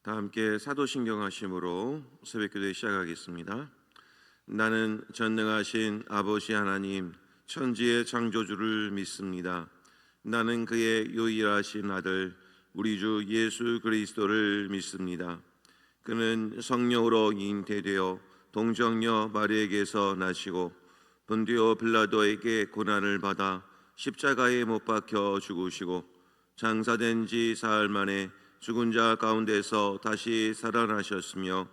다 함께 사도신경 하심으로 새벽기도 시작하겠습니다. 나는 전능하신 아버지 하나님 천지의 창조주를 믿습니다. 나는 그의 유일하신 아들 우리 주 예수 그리스도를 믿습니다. 그는 성령으로 잉태되어 동정녀 마리에게서 나시고 본디오 빌라도에게 고난을 받아 십자가에 못 박혀 죽으시고 장사된 지 사흘 만에 죽은 자 가운데서 다시 살아나셨으며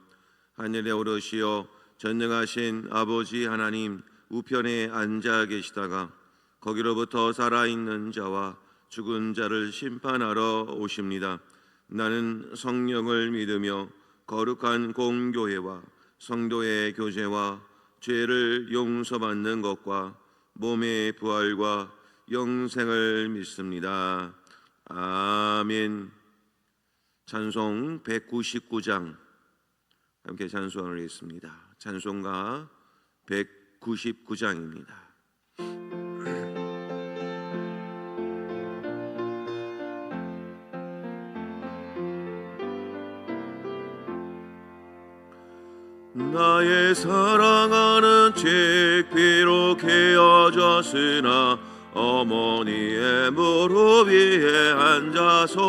하늘에 오르시어 전능하신 아버지 하나님 우편에 앉아 계시다가 거기로부터 살아있는 자와 죽은 자를 심판하러 오십니다. 나는 성령을 믿으며 거룩한 공교회와 성도의 교제와 죄를 용서받는 것과 몸의 부활과 영생을 믿습니다. 아멘. 찬송 199장 함께 찬송하겠습니다. 찬송가 199장입니다. 나의 사랑하는 책 비록 헤어졌으나 어머니의 무릎 위에 앉아서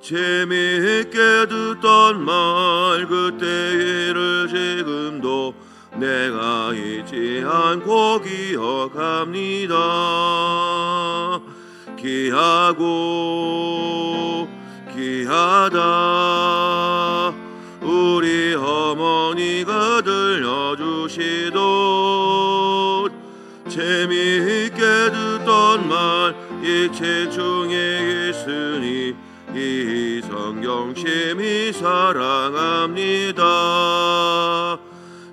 재미있게 듣던 말 그때를 지금도 내가 잊지 않고 기억합니다. 귀하고 귀하다 우리 어머니가 들려주시던 재미있게 듣던 말 이 책 중에 있으니 이 성경 심히 사랑합니다.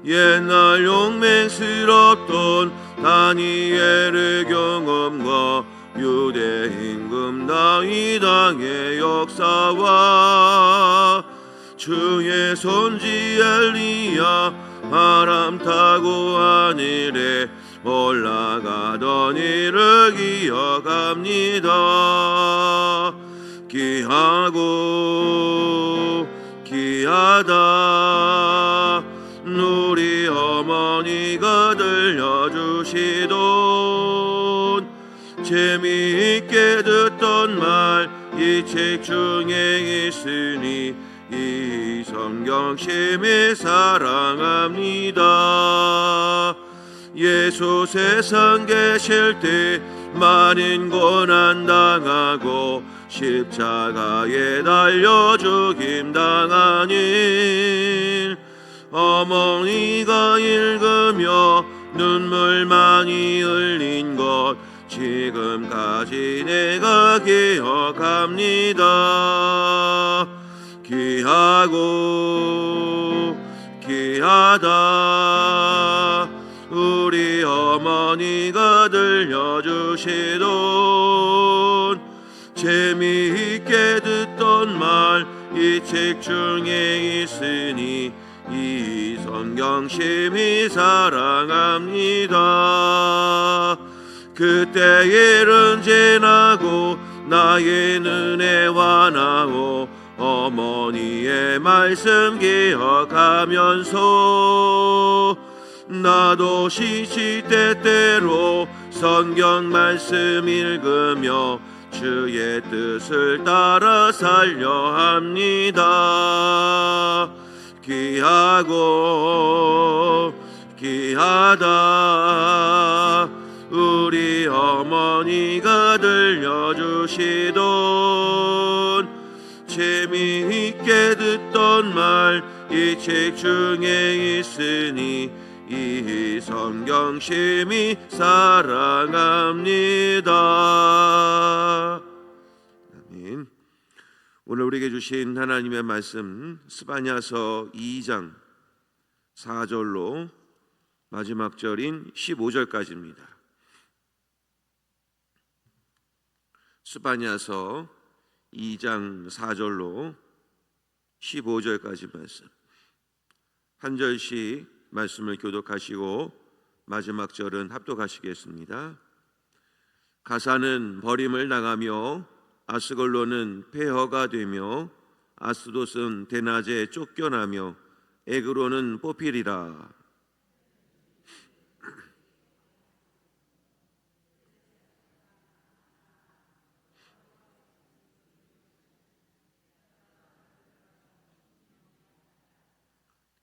옛날 용맹스럽던 다니엘의 경험과 유대 임금 다윗왕의 역사와 주의 손지 엘리야 바람 타고 하늘에 올라가던 일을 기억합니다. 귀하고 귀하다 우리 어머니가 들려주시던 재미있게 듣던 말 이 책 중에 있으니 이 성경 심히 사랑합니다. 예수 세상 계실 때 많은 고난 당하고 십자가에 달려 죽임 당하니 어머니가 읽으며 눈물 많이 흘린 것 지금까지 내가 기억합니다. 귀하고 귀하다 우리 어머니가 들려주시던 재미있게 듣던 말 이 책 중에 있으니 이 성경 심히 사랑합니다. 그때 일은 지나고 나의 눈에 환하고 어머니의 말씀 기억하면서 나도 시시때때로 성경 말씀 읽으며 주의 뜻을 따라 살려 합니다. 귀하고 귀하다 우리 어머니가 들려주시던 재미있게 듣던 말 이 책 중에 있으니 이 성경 심히 사랑합니다. 아멘. 오늘 우리에게 주신 하나님의 말씀 스바냐서 2장 4절로 마지막 절인 15절까지입니다. 스바냐서 2장 4절로 15절까지 말씀 한 절씩 말씀을 교독하시고 마지막 절은 합독하시겠습니다. 가사는 버림을 당하며 아스걸로는 폐허가 되며 아스돗은 대낮에 쫓겨나며 에그론은 뽑히리라.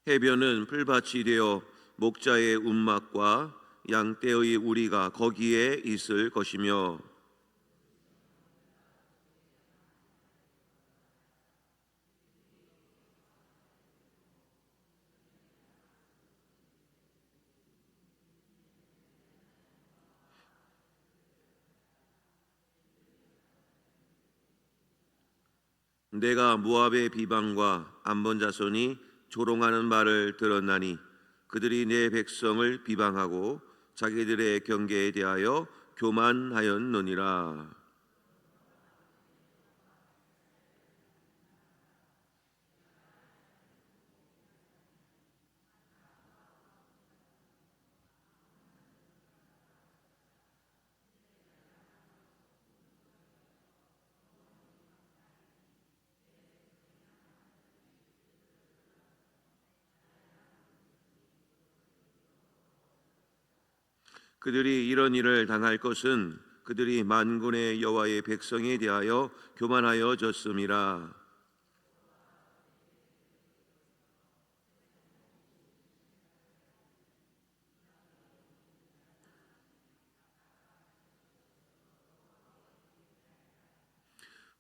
해변은 풀밭이 되어 목자의 움막과 양떼의 우리가 거기에 있을 것이며 내가 모압의 비방과 암몬 자손이 조롱하는 말을 들었나니 그들이 내 백성을 비방하고 자기들의 경계에 대하여 교만하였느니라. 그들이 이런 일을 당할 것은 그들이 만군의 여호와의 백성에 대하여 교만하여졌음이라.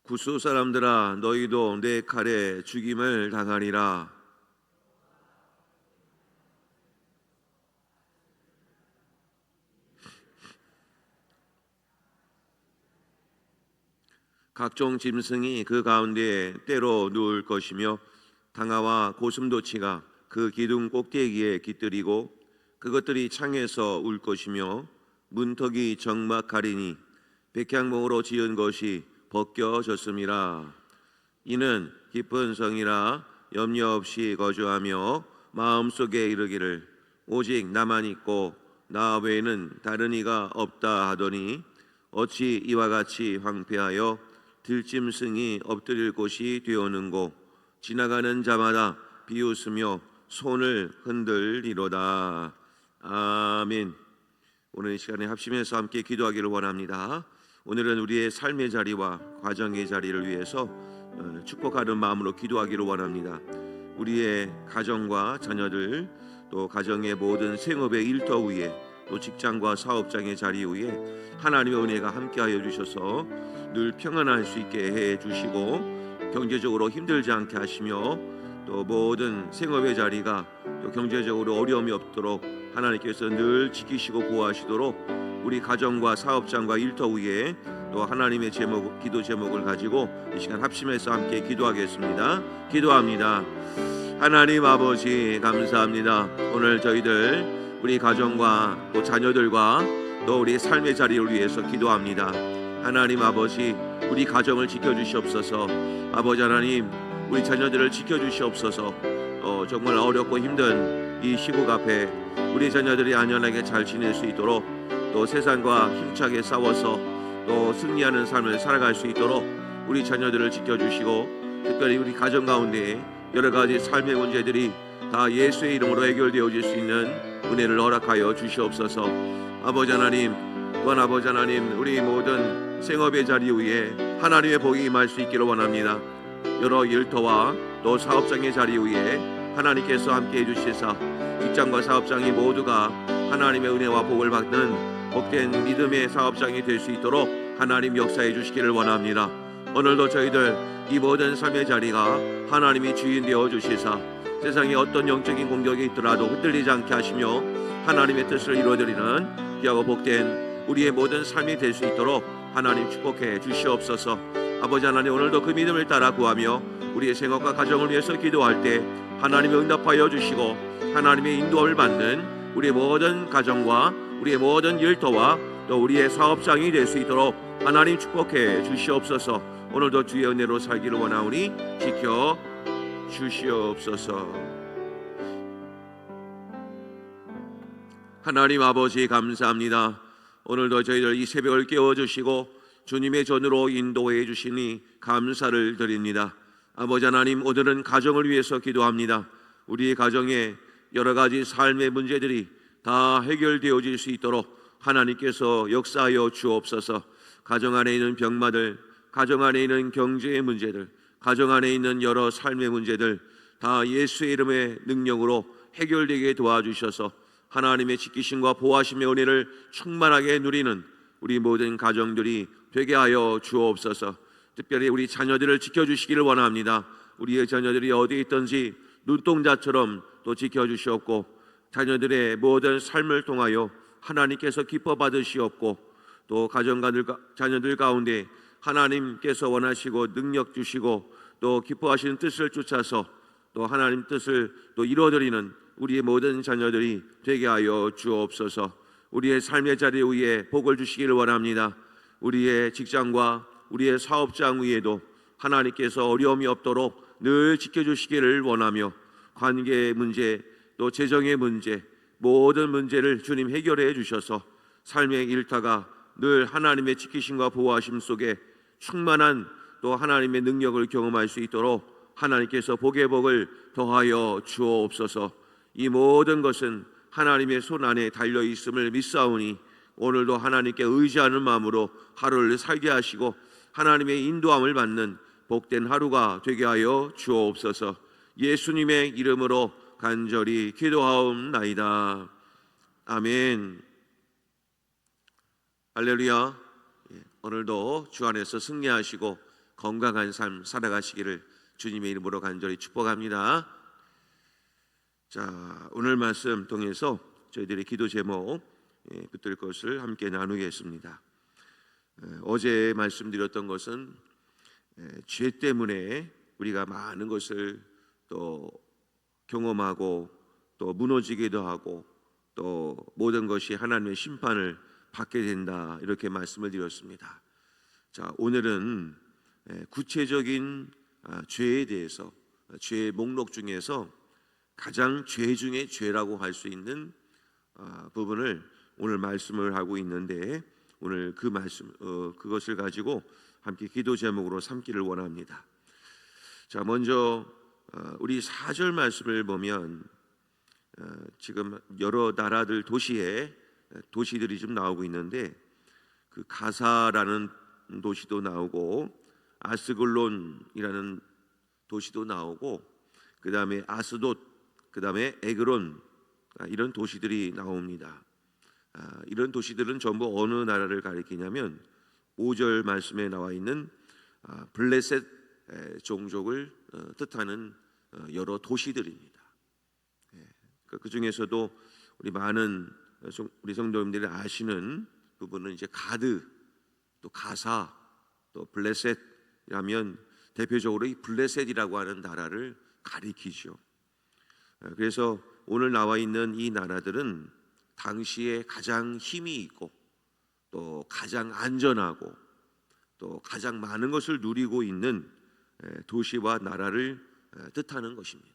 구스 사람들아, 너희도 내 칼에 죽임을 당하리라. 각종 짐승이 그 가운데에 때로 누울 것이며 당아와 고슴도치가 그 기둥 꼭대기에 깃들이고 그것들이 창에서 울 것이며 문턱이 적막하리니 백향목으로 지은 것이 벗겨졌음이라. 이는 깊은 성이라 염려 없이 거주하며 마음속에 이르기를 오직 나만 있고 나 외에는 다른 이가 없다 하더니 어찌 이와 같이 황폐하여 들짐승이 엎드릴 곳이 되었는고 지나가는 자마다 비웃으며 손을 흔들리로다. 아멘. 오늘 이 시간에 합심해서 함께 기도하기를 원합니다. 오늘은 우리의 삶의 자리와 가정의 자리를 위해서 축복하는 마음으로 기도하기를 원합니다. 우리의 가정과 자녀들, 또 가정의 모든 생업의 일터 위에, 또 직장과 사업장의 자리 위에 하나님의 은혜가 함께하여 주셔서 늘 평안할 수 있게 해 주시고 경제적으로 힘들지 않게 하시며 또 모든 생업의 자리가 또 경제적으로 어려움이 없도록 하나님께서 늘 지키시고 보호하시도록 우리 가정과 사업장과 일터 위에 또 하나님의 제목, 기도 제목을 가지고 이 시간 합심해서 함께 기도하겠습니다. 기도합니다. 하나님 아버지 감사합니다. 오늘 저희들 우리 가정과 또 자녀들과 또 우리 삶의 자리를 위해서 기도합니다. 하나님 아버지, 우리 가정을 지켜주시옵소서. 아버지 하나님, 우리 자녀들을 지켜주시옵소서. 정말 어렵고 힘든 이 시국 앞에 우리 자녀들이 안전하게 잘 지낼 수 있도록, 또 세상과 힘차게 싸워서 또 승리하는 삶을 살아갈 수 있도록 우리 자녀들을 지켜주시고, 특별히 우리 가정 가운데 여러 가지 삶의 문제들이 다 예수의 이름으로 해결되어질 수 있는 은혜를 허락하여 주시옵소서. 아버지 하나님, 또한 아버지 하나님, 우리 모든 생업의 자리 위에 하나님의 복이 임할 수 있기를 원합니다. 여러 일터와 또 사업장의 자리 위에 하나님께서 함께 해주시사 직장과 사업장이 모두가 하나님의 은혜와 복을 받는 복된 믿음의 사업장이 될 수 있도록 하나님 역사해 주시기를 원합니다. 오늘도 저희들 이 모든 삶의 자리가 하나님이 주인 되어 주시사 세상에 어떤 영적인 공격이 있더라도 흔들리지 않게 하시며 하나님의 뜻을 이루어드리는 귀하고 복된 우리의 모든 삶이 될 수 있도록 하나님 축복해 주시옵소서. 아버지 하나님, 오늘도 그 믿음을 따라 구하며 우리의 생업과 가정을 위해서 기도할 때 하나님의 응답하여 주시고 하나님의 인도함을 받는 우리의 모든 가정과 우리의 모든 일터와 또 우리의 사업장이 될 수 있도록 하나님 축복해 주시옵소서. 오늘도 주의 은혜로 살기를 원하오니 지켜 주시옵소서. 하나님 아버지 감사합니다. 오늘도 저희들 이 새벽을 깨워주시고 주님의 전으로 인도해 주시니 감사를 드립니다. 아버지 하나님, 오늘은 가정을 위해서 기도합니다. 우리의 가정에 여러 가지 삶의 문제들이 다 해결되어질 수 있도록 하나님께서 역사하여 주옵소서. 가정 안에 있는 병마들, 가정 안에 있는 경제의 문제들, 가정 안에 있는 여러 삶의 문제들 다 예수의 이름의 능력으로 해결되게 도와주셔서 하나님의 지키심과 보호하심의 은혜를 충만하게 누리는 우리 모든 가정들이 되게 하여 주옵소서. 특별히 우리 자녀들을 지켜주시기를 원합니다. 우리의 자녀들이 어디에 있든지 눈동자처럼 또 지켜주시옵고, 자녀들의 모든 삶을 통하여 하나님께서 기뻐 받으시옵고, 또 자녀들 가운데 하나님께서 원하시고 능력 주시고 또 기뻐하시는 뜻을 쫓아서 또 하나님 뜻을 또 이루어드리는 우리의 모든 자녀들이 되게 하여 주옵소서. 우리의 삶의 자리 위에 복을 주시기를 원합니다. 우리의 직장과 우리의 사업장 위에도 하나님께서 어려움이 없도록 늘 지켜주시기를 원하며, 관계의 문제 또 재정의 문제, 모든 문제를 주님 해결해 주셔서 삶의 일터가 늘 하나님의 지키심과 보호하심 속에 충만한 또 하나님의 능력을 경험할 수 있도록 하나님께서 복의 복을 더하여 주옵소서. 이 모든 것은 하나님의 손 안에 달려 있음을 믿사오니 오늘도 하나님께 의지하는 마음으로 하루를 살게 하시고 하나님의 인도함을 받는 복된 하루가 되게 하여 주옵소서. 예수님의 이름으로 간절히 기도하옵나이다. 아멘. 할렐루야. 오늘도 주 안에서 승리하시고 건강한 삶 살아가시기를 주님의 이름으로 간절히 축복합니다. 자, 오늘 말씀 통해서 저희들의 기도 제목 붙들 것을 함께 나누겠습니다. 어제 말씀드렸던 것은 죄 때문에 우리가 많은 것을 또 경험하고 또 무너지기도 하고 또 모든 것이 하나님의 심판을 받게 된다, 이렇게 말씀을 드렸습니다. 자, 오늘은 구체적인 죄에 대해서, 죄의 목록 중에서 가장 죄 중에 죄라고 할 수 있는 부분을 오늘 말씀을 하고 있는데, 오늘 그 말씀 그것을 가지고 함께 기도 제목으로 삼기를 원합니다. 자, 먼저 우리 4절 말씀을 보면 지금 여러 나라들 도시들이 좀 나오고 있는데, 그 가사라는 도시도 나오고 아스글론이라는 도시도 나오고 그 다음에 아스돗, 그 다음에 에그론, 이런 도시들이 나옵니다. 이런 도시들은 전부 어느 나라를 가리키냐면 5절 말씀에 나와 있는 블레셋 종족을 뜻하는 여러 도시들입니다. 그 중에서도 우리 성도님들이 아시는 부분은 이제 가드, 또 가사, 또 블레셋이라면 대표적으로 이 블레셋이라고 하는 나라를 가리키죠. 그래서 오늘 나와 있는 이 나라들은 당시에 가장 힘이 있고 또 가장 안전하고 또 가장 많은 것을 누리고 있는 도시와 나라를 뜻하는 것입니다.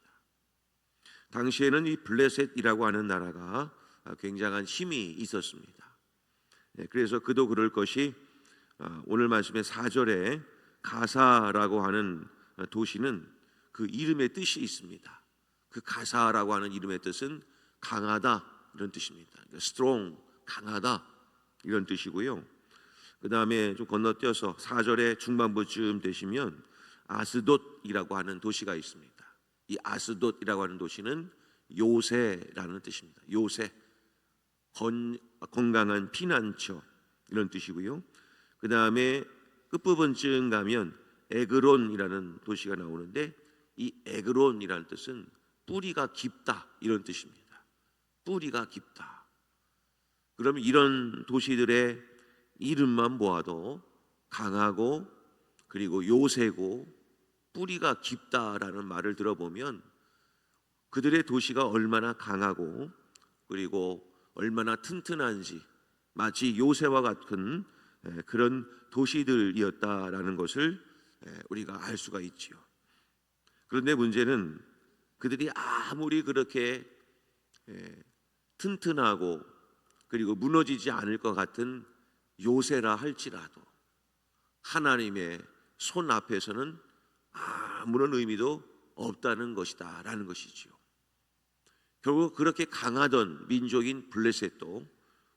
당시에는 이 블레셋이라고 하는 나라가 굉장한 힘이 있었습니다. 그래서 그도 그럴 것이 오늘 말씀의 4절에 가사라고 하는 도시는 그 이름의 뜻이 있습니다. 그 가사라고 하는 이름의 뜻은 강하다, 이런 뜻입니다. strong, 강하다, 이런 뜻이고요. 그 다음에 좀 건너뛰어서 4절의 중반부쯤 되시면 아스돗이라고 하는 도시가 있습니다. 이 아스돗이라고 하는 도시는 요새라는 뜻입니다. 요새, 건강한 피난처, 이런 뜻이고요. 그 다음에 끝부분쯤 가면 에그론이라는 도시가 나오는데, 이 에그론이라는 뜻은 뿌리가 깊다, 이런 뜻입니다. 뿌리가 깊다. 그러면 이런 도시들의 이름만 모아도 강하고 그리고 요새고 뿌리가 깊다라는 말을 들어보면 그들의 도시가 얼마나 강하고 그리고 얼마나 튼튼한지, 마치 요새와 같은 그런 도시들이었다라는 것을 우리가 알 수가 있지요. 그런데 문제는 그들이 아무리 그렇게 튼튼하고 그리고 무너지지 않을 것 같은 요새라 할지라도 하나님의 손 앞에서는 아무런 의미도 없다는 것이다 라는 것이지요. 결국 그렇게 강하던 민족인 블레셋도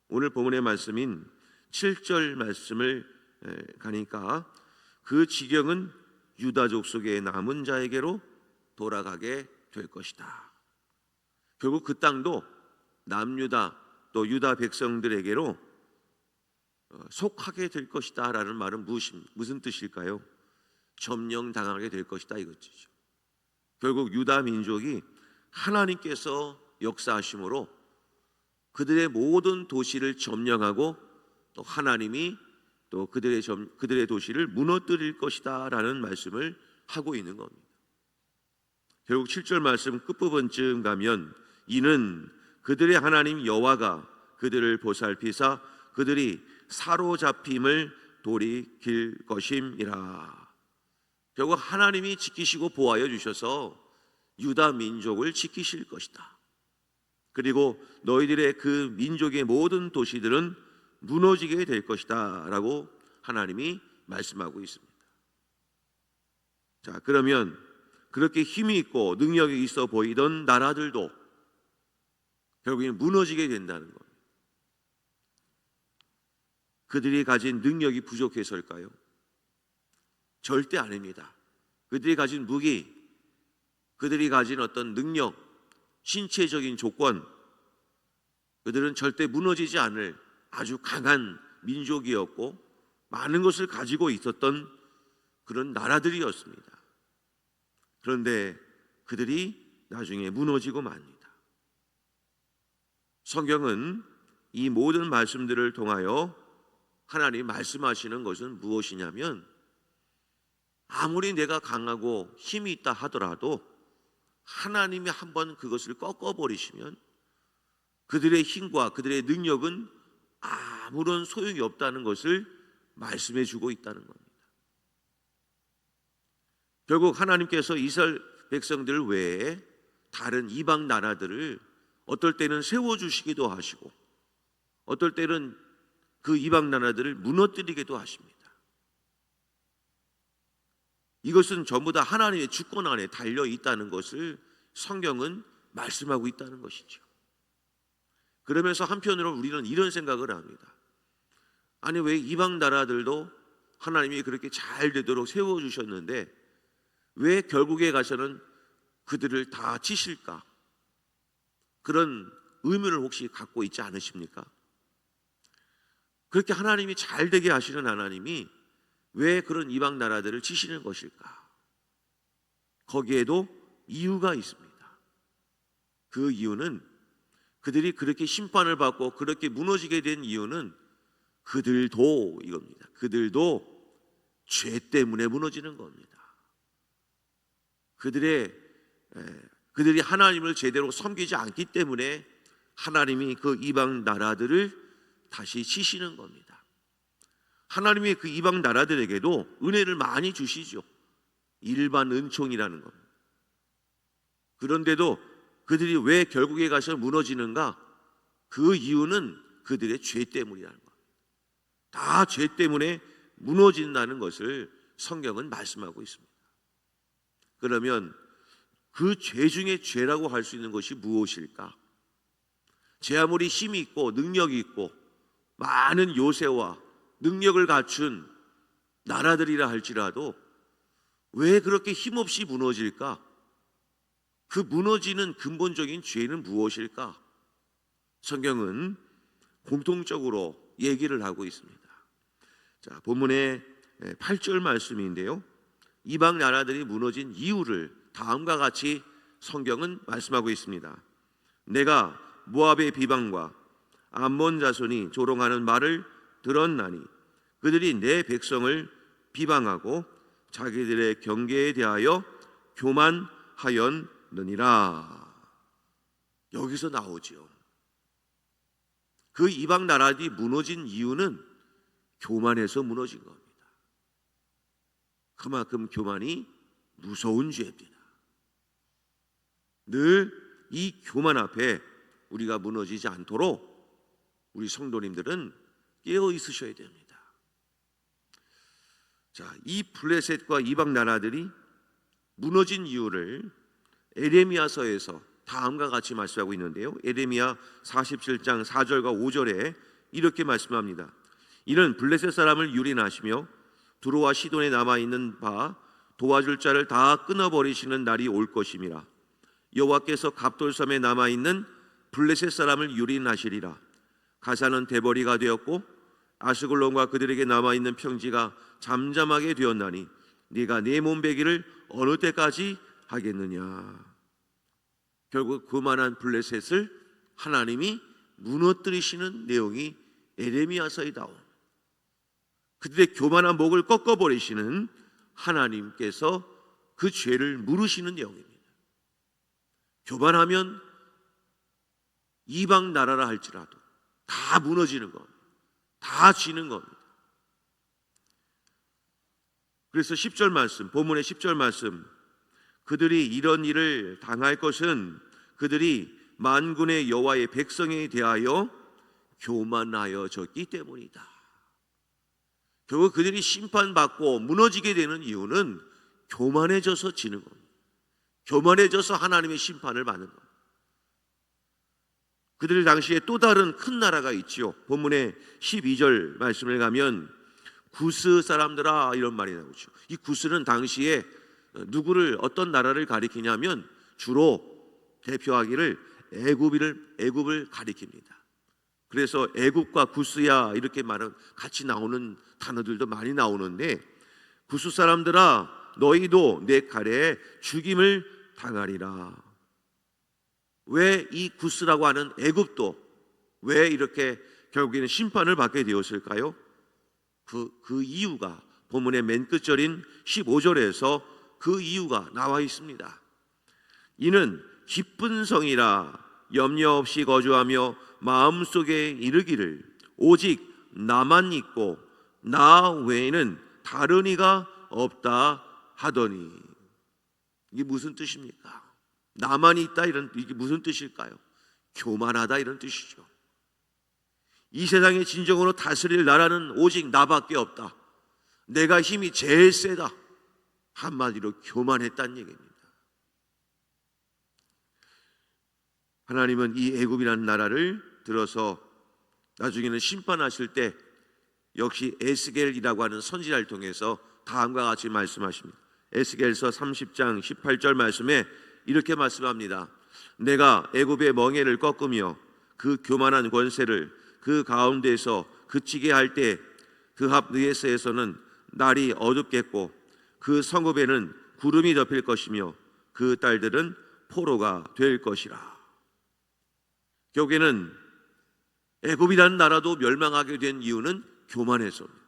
오늘 본문의 말씀인 7절 말씀을 가니까 그 지경은 유다족 속의 남은 자에게로 돌아가게 될 것이다. 결국 그 땅도 남유다 또 유다 백성들에게로 속하게 될 것이다 라는 말은 무슨 뜻일까요? 점령당하게 될 것이다 이것이죠. 결국 유다 민족이 하나님께서 역사하심으로 그들의 모든 도시를 점령하고 또 하나님이 또 그들의 도시를 무너뜨릴 것이다 라는 말씀을 하고 있는 겁니다. 결국 7절 말씀 끝부분쯤 가면 이는 그들의 하나님 여호와가 그들을 보살피사 그들이 사로잡힘을 돌이킬 것임이라. 결국 하나님이 지키시고 보호하여 주셔서 유다 민족을 지키실 것이다. 그리고 너희들의 그 민족의 모든 도시들은 무너지게 될 것이다 라고 하나님이 말씀하고 있습니다. 자, 그러면 그렇게 힘이 있고 능력이 있어 보이던 나라들도 결국에는 무너지게 된다는 겁니다. 그들이 가진 능력이 부족해서일까요? 절대 아닙니다. 그들이 가진 무기, 그들이 가진 어떤 능력, 신체적인 조건, 그들은 절대 무너지지 않을 아주 강한 민족이었고 많은 것을 가지고 있었던 그런 나라들이었습니다. 그런데 그들이 나중에 무너지고 맙니다. 성경은 이 모든 말씀들을 통하여 하나님 말씀하시는 것은 무엇이냐면 아무리 내가 강하고 힘이 있다 하더라도 하나님이 한번 그것을 꺾어버리시면 그들의 힘과 그들의 능력은 아무런 소용이 없다는 것을 말씀해 주고 있다는 겁니다. 결국 하나님께서 이스라엘 백성들 외에 다른 이방 나라들을 어떨 때는 세워주시기도 하시고 어떨 때는 그 이방 나라들을 무너뜨리기도 하십니다. 이것은 전부 다 하나님의 주권 안에 달려 있다는 것을 성경은 말씀하고 있다는 것이죠. 그러면서 한편으로 우리는 이런 생각을 합니다. 아니 왜 이방 나라들도 하나님이 그렇게 잘 되도록 세워주셨는데 왜 결국에 가서는 그들을 다 치실까? 그런 의문을 혹시 갖고 있지 않으십니까? 그렇게 하나님이 잘 되게 하시는 하나님이 왜 그런 이방 나라들을 치시는 것일까? 거기에도 이유가 있습니다. 그 이유는 그들이 그렇게 심판을 받고 그렇게 무너지게 된 이유는 그들도 이겁니다. 그들도 죄 때문에 무너지는 겁니다. 그들이 하나님을 제대로 섬기지 않기 때문에 하나님이 그 이방 나라들을 다시 치시는 겁니다. 하나님이 그 이방 나라들에게도 은혜를 많이 주시죠. 일반 은총이라는 겁니다. 그런데도 그들이 왜 결국에 가서 무너지는가? 그 이유는 그들의 죄 때문이라는 겁니다. 다 죄 때문에 무너진다는 것을 성경은 말씀하고 있습니다. 그러면 그 죄 중에 죄라고 할 수 있는 것이 무엇일까? 제 아무리 힘이 있고 능력이 있고 많은 요새와 능력을 갖춘 나라들이라 할지라도 왜 그렇게 힘없이 무너질까? 그 무너지는 근본적인 죄는 무엇일까? 성경은 공통적으로 얘기를 하고 있습니다. 자, 본문의 8절 말씀인데요. 이방 나라들이 무너진 이유를 다음과 같이 성경은 말씀하고 있습니다. 내가 모압의 비방과 암몬 자손이 조롱하는 말을 들었나니 그들이 내 백성을 비방하고 자기들의 경계에 대하여 교만하였느니라. 여기서 나오죠. 그 이방 나라들이 무너진 이유는 교만해서 무너진 겁니다. 그만큼 교만이 무서운 죄입니다. 늘 이 교만 앞에 우리가 무너지지 않도록 우리 성도님들은 깨어 있으셔야 됩니다. 자, 이 블레셋과 이방 나라들이 무너진 이유를 에레미야서에서 다음과 같이 말씀하고 있는데요. 에레미야 47장 4절과 5절에 이렇게 말씀합니다. 이는 블레셋 사람을 유린하시며 두로와 시돈에 남아있는 바 도와줄 자를 다 끊어버리시는 날이 올 것임이라. 여호와께서 갑돌섬에 남아있는 블레셋 사람을 유린하시리라. 가사는 대벌이가 되었고 아스글론과 그들에게 남아있는 평지가 잠잠하게 되었나니 네가 내 몸베기를 어느 때까지 하겠느냐. 결국 그만한 블레셋을 하나님이 무너뜨리시는 내용이 에레미야서이다오. 그들의 교만한 목을 꺾어버리시는 하나님께서 그 죄를 물으시는 내용입니다. 교만하면 이방 나라라 할지라도 다 무너지는 겁니다. 다 지는 겁니다. 그래서 10절 말씀, 본문의 10절 말씀, 그들이 이런 일을 당할 것은 그들이 만군의 여호와의 백성에 대하여 교만하여졌기 때문이다. 결국 그들이 심판받고 무너지게 되는 이유는 교만해져서 지는 겁니다. 교만해져서 하나님의 심판을 받는 겁니다. 그들 당시에 또 다른 큰 나라가 있지요. 본문의 12절 말씀을 가면 구스 사람들아 이런 말이 나오죠. 이 구스는 당시에 누구를, 어떤 나라를 가리키냐면 주로 대표하기를 애굽을 가리킵니다. 그래서 애굽과 구스야 이렇게 말은 같이 나오는 단어들도 많이 나오는데, 구스 사람들아 너희도 내 칼에 죽임을 당하리라. 왜 이 구스라고 하는 애굽도 왜 이렇게 결국에는 심판을 받게 되었을까요? 그 이유가 본문의 맨 끝절인 15절에서 그 이유가 나와 있습니다. 이는 기쁜 성이라 염려 없이 거주하며 마음속에 이르기를 오직 나만 있고 나 외에는 다른 이가 없다 하더니. 이게 무슨 뜻입니까? 나만 있다, 이게 무슨 뜻일까요? 교만하다 이런 뜻이죠. 이 세상에 진정으로 다스릴 나라는 오직 나밖에 없다. 내가 힘이 제일 세다. 한마디로 교만했다는 얘기입니다. 하나님은 이 애굽이라는 나라를 들어서 나중에는 심판하실 때 역시 에스겔이라고 하는 선지자를 통해서 다음과 같이 말씀하십니다. 에스겔서 30장 18절 말씀에 이렇게 말씀합니다. 내가 애굽의 멍에를 꺾으며 그 교만한 권세를 그 가운데에서 그치게 할 때 그합 느에스에서는 날이 어둡겠고 그 성읍에는 구름이 덮일 것이며 그 딸들은 포로가 될 것이라. 결국에는 애굽이라는 나라도 멸망하게 된 이유는 교만해서입니다.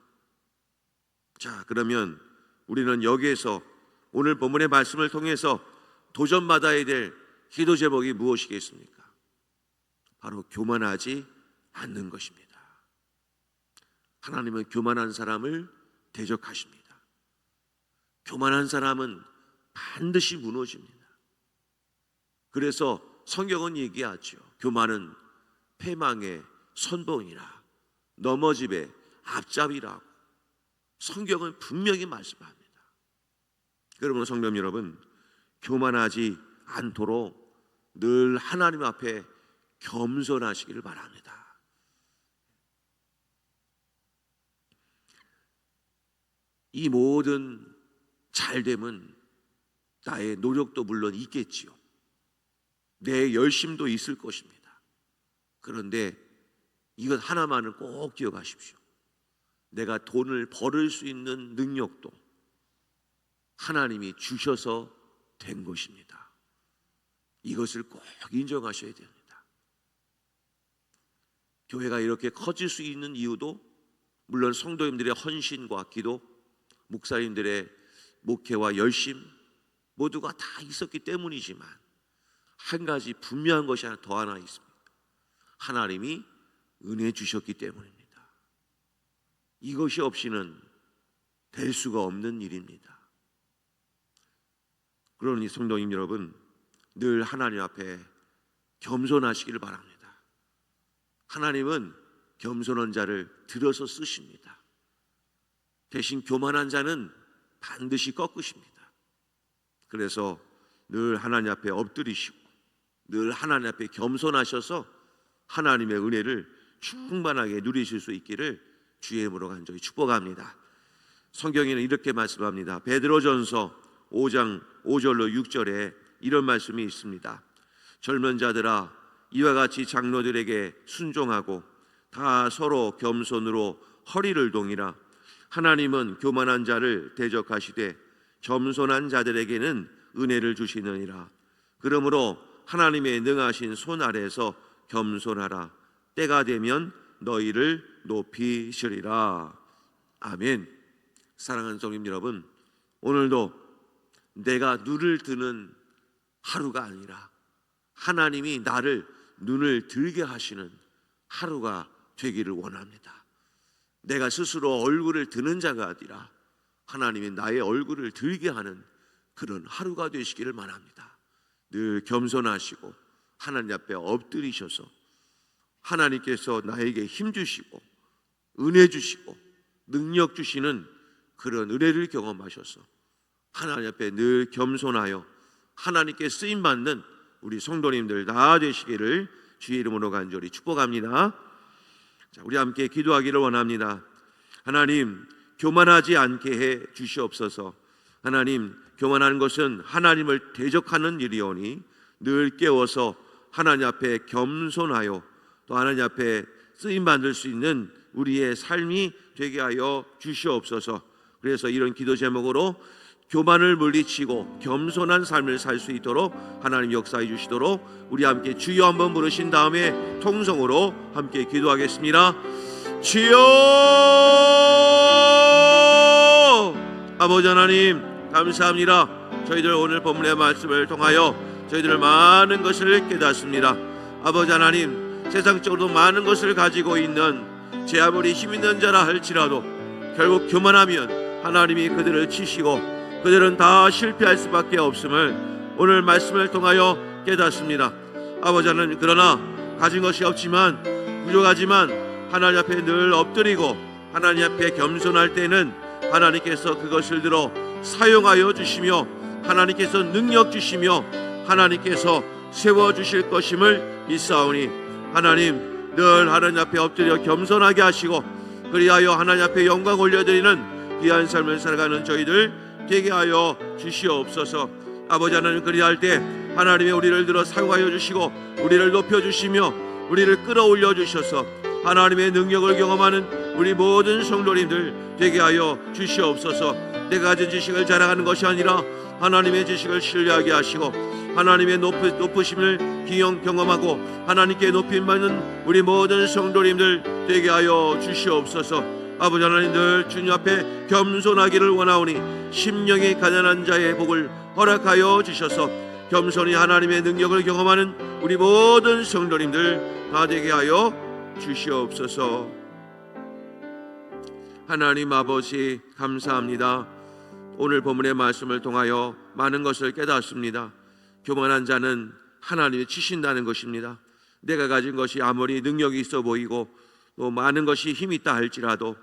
자, 그러면 우리는 여기에서 오늘 본문의 말씀을 통해서 도전받아야 될 기도 제목이 무엇이겠습니까? 바로 교만하지 않는 것입니다. 하나님은 교만한 사람을 대적하십니다. 교만한 사람은 반드시 무너집니다. 그래서 성경은 얘기하죠. 교만은 패망의 선봉이라 넘어짐의 앞잡이라고 성경은 분명히 말씀합니다. 그러므로 성도 여러분, 교만하지 않도록 늘 하나님 앞에 겸손하시기를 바랍니다. 이 모든 잘됨은 나의 노력도 물론 있겠지요. 내 열심도 있을 것입니다. 그런데 이것 하나만은 꼭 기억하십시오. 내가 돈을 벌을 수 있는 능력도 하나님이 주셔서 된 것입니다. 이것을 꼭 인정하셔야 됩니다. 교회가 이렇게 커질 수 있는 이유도 물론 성도님들의 헌신과 기도, 목사님들의 목회와 열심 모두가 다 있었기 때문이지만 한 가지 분명한 것이 더 하나 있습니다. 하나님이 은혜 주셨기 때문입니다. 이것이 없이는 될 수가 없는 일입니다. 그러니 성도님 여러분, 늘 하나님 앞에 겸손하시기를 바랍니다. 하나님은 겸손한 자를 들어서 쓰십니다. 대신 교만한 자는 반드시 꺾으십니다. 그래서 늘 하나님 앞에 엎드리시고 늘 하나님 앞에 겸손하셔서 하나님의 은혜를 충만하게 누리실 수 있기를 주의 이름으로 간절히 축복합니다. 성경에는 이렇게 말씀합니다. 베드로전서 5장 5절로 6절에 이런 말씀이 있습니다. 젊은 자들아, 이와 같이 장로들에게 순종하고 다 서로 겸손으로 허리를 동이라. 하나님은 교만한 자를 대적하시되 겸손한 자들에게는 은혜를 주시느니라. 그러므로 하나님의 능하신 손 아래서 겸손하라. 때가 되면 너희를 높이시리라. 아멘. 사랑하는 성님 여러분, 오늘도 내가 눈을 드는 하루가 아니라 하나님이 나를 눈을 들게 하시는 하루가 되기를 원합니다. 내가 스스로 얼굴을 드는 자가 아니라 하나님이 나의 얼굴을 들게 하는 그런 하루가 되시기를 바랍니다. 늘 겸손하시고 하나님 앞에 엎드리셔서 하나님께서 나에게 힘 주시고 은혜 주시고 능력 주시는 그런 은혜를 경험하셔서 하나님 앞에 늘 겸손하여 하나님께 쓰임받는 우리 성도님들 다 되시기를 주의 이름으로 간절히 축복합니다. 자, 우리 함께 기도하기를 원합니다. 하나님, 교만하지 않게 해 주시옵소서. 하나님, 교만하는 것은 하나님을 대적하는 일이오니 늘 깨워서 하나님 앞에 겸손하여 또 하나님 앞에 쓰임받을 수 있는 우리의 삶이 되게 하여 주시옵소서. 그래서 이런 기도 제목으로 교만을 물리치고 겸손한 삶을 살 수 있도록 하나님 역사해 주시도록 우리 함께 주여 한번 부르신 다음에 통성으로 함께 기도하겠습니다. 주여! 아버지 하나님 감사합니다. 저희들 오늘 본문의 말씀을 통하여 저희들 많은 것을 깨닫습니다. 아버지 하나님, 세상적으로도 많은 것을 가지고 있는 제 아무리 힘 있는 자라 할지라도 결국 교만하면 하나님이 그들을 치시고 그들은 다 실패할 수밖에 없음을 오늘 말씀을 통하여 깨닫습니다. 아버지 하나님, 그러나 가진 것이 없지만 부족하지만 하나님 앞에 늘 엎드리고 하나님 앞에 겸손할 때는 하나님께서 그것을 들어 사용하여 주시며 하나님께서 능력 주시며 하나님께서 세워주실 것임을 믿사오니 하나님 늘 하나님 앞에 엎드려 겸손하게 하시고 그리하여 하나님 앞에 영광 올려드리는 귀한 삶을 살아가는 저희들 되게 하여 주시옵소서. 아버지 하나님, 그리할 때 하나님의 우리를 들어 사용하여 주시고 우리를 높여주시며 우리를 끌어올려 주셔서 하나님의 능력을 경험하는 우리 모든 성도님들 되게 하여 주시옵소서. 내가 가진 지식을 자랑하는 것이 아니라 하나님의 지식을 신뢰하게 하시고 하나님의 높으심을 경험하고 하나님께 높임받는 우리 모든 성도님들 되게 하여 주시옵소서. 아버지 하나님, 늘 주님 앞에 겸손하기를 원하오니 심령이 가난한 자의 복을 허락하여 주셔서 겸손히 하나님의 능력을 경험하는 우리 모든 성도님들 다 되게 하여 주시옵소서. 하나님 아버지 감사합니다. 오늘 본문의 말씀을 통하여 많은 것을 깨닫습니다. 교만한 자는 하나님이 치신다는 것입니다. 내가 가진 것이 아무리 능력이 있어 보이고 또 많은 것이 힘이 있다 할지라도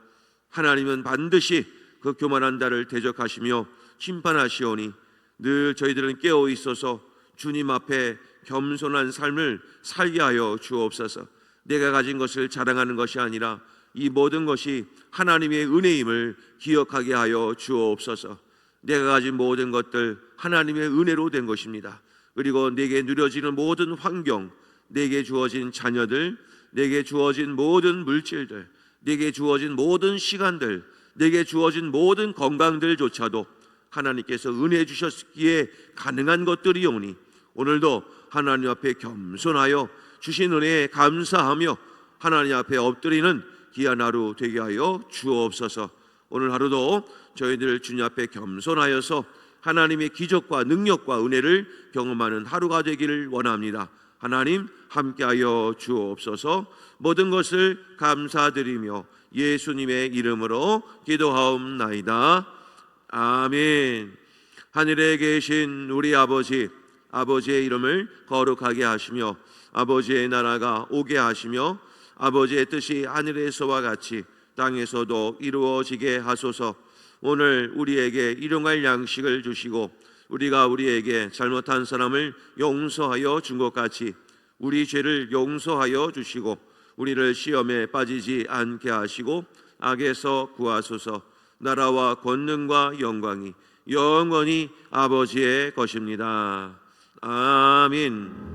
하나님은 반드시 그 교만한 자를 대적하시며 심판하시오니 늘 저희들은 깨어 있어서 주님 앞에 겸손한 삶을 살게 하여 주옵소서. 내가 가진 것을 자랑하는 것이 아니라 이 모든 것이 하나님의 은혜임을 기억하게 하여 주옵소서. 내가 가진 모든 것들 하나님의 은혜로 된 것입니다. 그리고 내게 누려지는 모든 환경, 내게 주어진 자녀들, 내게 주어진 모든 물질들, 내게 주어진 모든 시간들, 내게 주어진 모든 건강들조차도 하나님께서 은혜 주셨기에 가능한 것들이오니 오늘도 하나님 앞에 겸손하여 주신 은혜에 감사하며 하나님 앞에 엎드리는 귀한 하루 되게 하여 주옵소서. 오늘 하루도 저희들 주님 앞에 겸손하여서 하나님의 기적과 능력과 은혜를 경험하는 하루가 되기를 원합니다. 하나님 함께하여 주옵소서. 모든 것을 감사드리며 예수님의 이름으로 기도하옵나이다. 아멘. 하늘에 계신 우리 아버지, 아버지의 이름을 거룩하게 하시며 아버지의 나라가 오게 하시며 아버지의 뜻이 하늘에서와 같이 땅에서도 이루어지게 하소서. 오늘 우리에게 일용할 양식을 주시고 우리가 우리에게 잘못한 사람을 용서하여 준 것 같이 우리 죄를 용서하여 주시고 우리를 시험에 빠지지 않게 하시고 악에서 구하소서. 나라와 권능과 영광이 영원히 아버지의 것입니다. 아멘.